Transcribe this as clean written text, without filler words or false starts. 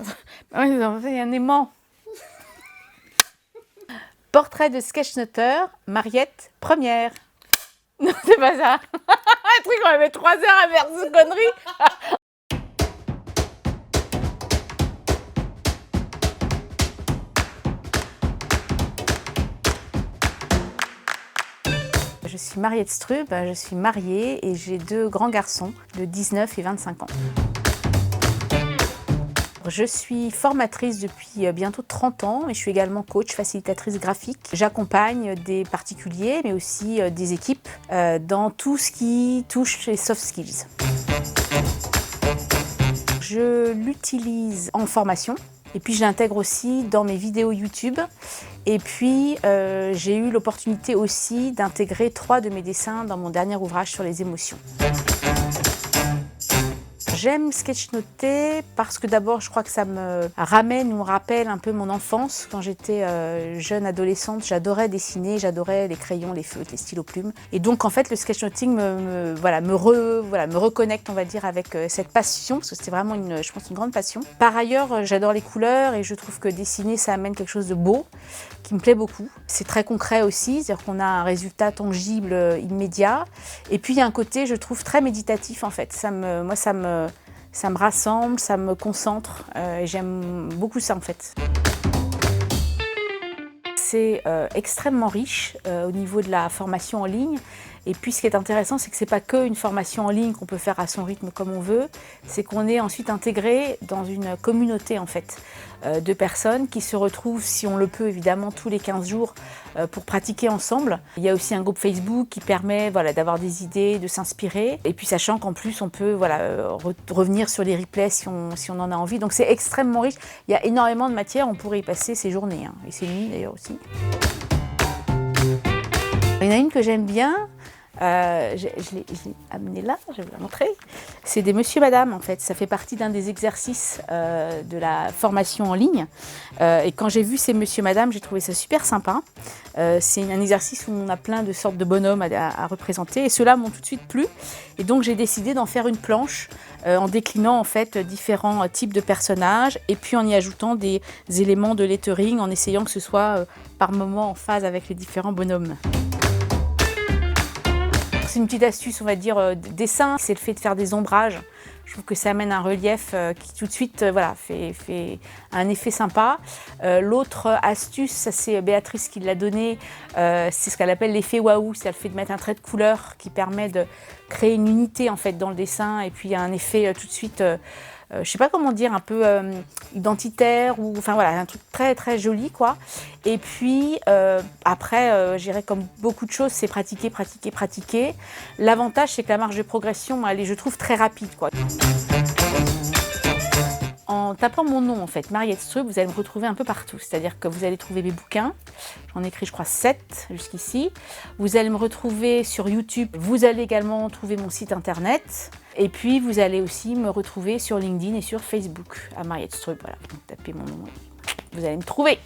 Oui, il y a un aimant. Portrait de sketchnoteur, Mariette première. Non, c'est pas ça. Un truc, on va mettre 3 heures à faire cette connerie. Je suis Mariette Strub, je suis mariée et j'ai 2 grands garçons de 19 et 25 ans. Je suis formatrice depuis bientôt 30 ans et je suis également coach, facilitatrice graphique. J'accompagne des particuliers mais aussi des équipes dans tout ce qui touche les soft skills. Je l'utilise en formation et puis je l'intègre aussi dans mes vidéos YouTube. Et puis j'ai eu l'opportunité aussi d'intégrer 3 de mes dessins dans mon dernier ouvrage sur les émotions. J'aime sketchnoter parce que d'abord je crois que ça me ramène ou me rappelle un peu mon enfance. Quand j'étais jeune adolescente, j'adorais dessiner, j'adorais les crayons, les feutres, les stylos plumes. Et donc en fait le sketchnoting me reconnecte on va dire avec cette passion, parce que c'était vraiment je pense une grande passion. Par ailleurs j'adore les couleurs et je trouve que dessiner ça amène quelque chose de beau, qui me plaît beaucoup. C'est très concret aussi, c'est-à-dire qu'on a un résultat tangible, immédiat. Et puis il y a un côté je trouve très méditatif en fait. Ça me rassemble, ça me concentre et j'aime beaucoup ça en fait. C'est extrêmement riche au niveau de la formation en ligne. Et puis ce qui est intéressant, c'est que ce n'est pas qu'une formation en ligne qu'on peut faire à son rythme comme on veut, c'est qu'on est ensuite intégré dans une communauté en fait de personnes qui se retrouvent, si on le peut évidemment, tous les 15 jours pour pratiquer ensemble. Il y a aussi un groupe Facebook qui permet d'avoir des idées, de s'inspirer. Et puis sachant qu'en plus on peut revenir sur les replays si on en a envie. Donc c'est extrêmement riche. Il y a énormément de matière, on pourrait y passer ses journées, hein, et ses nuits d'ailleurs aussi. Il y en a une que j'aime bien. Je l'ai amenée là, je vais vous la montrer. C'est des monsieur madame en fait, ça fait partie d'un des exercices de la formation en ligne. Et quand j'ai vu ces monsieur madame, j'ai trouvé ça super sympa. C'est un exercice où on a plein de sortes de bonhommes à représenter et ceux-là m'ont tout de suite plu. Et donc j'ai décidé d'en faire une planche en déclinant en fait différents types de personnages et puis en y ajoutant des éléments de lettering en essayant que ce soit par moments en phase avec les différents bonhommes. C'est une petite astuce, on va dire, dessin, c'est le fait de faire des ombrages. Je trouve que ça amène un relief qui tout de suite fait un effet sympa. L'autre astuce, ça c'est Béatrice qui l'a donné, c'est ce qu'elle appelle l'effet waouh, c'est le fait de mettre un trait de couleur qui permet de créer une unité en fait dans le dessin et puis il y a un effet tout de suite, je sais pas comment dire, un peu identitaire ou enfin voilà, un truc très très joli quoi. Et puis après, je dirais comme beaucoup de choses, c'est pratiquer, pratiquer, pratiquer. L'avantage c'est que la marge de progression, elle est, je trouve, très rapide quoi. En tapant mon nom en fait, Mariette Strub, vous allez me retrouver un peu partout. C'est-à-dire que vous allez trouver mes bouquins. J'en ai écrit je crois 7 jusqu'ici. Vous allez me retrouver sur YouTube. Vous allez également trouver mon site internet. Et puis vous allez aussi me retrouver sur LinkedIn et sur Facebook à Mariette Strub. Voilà, donc tapez mon nom et vous allez me trouver.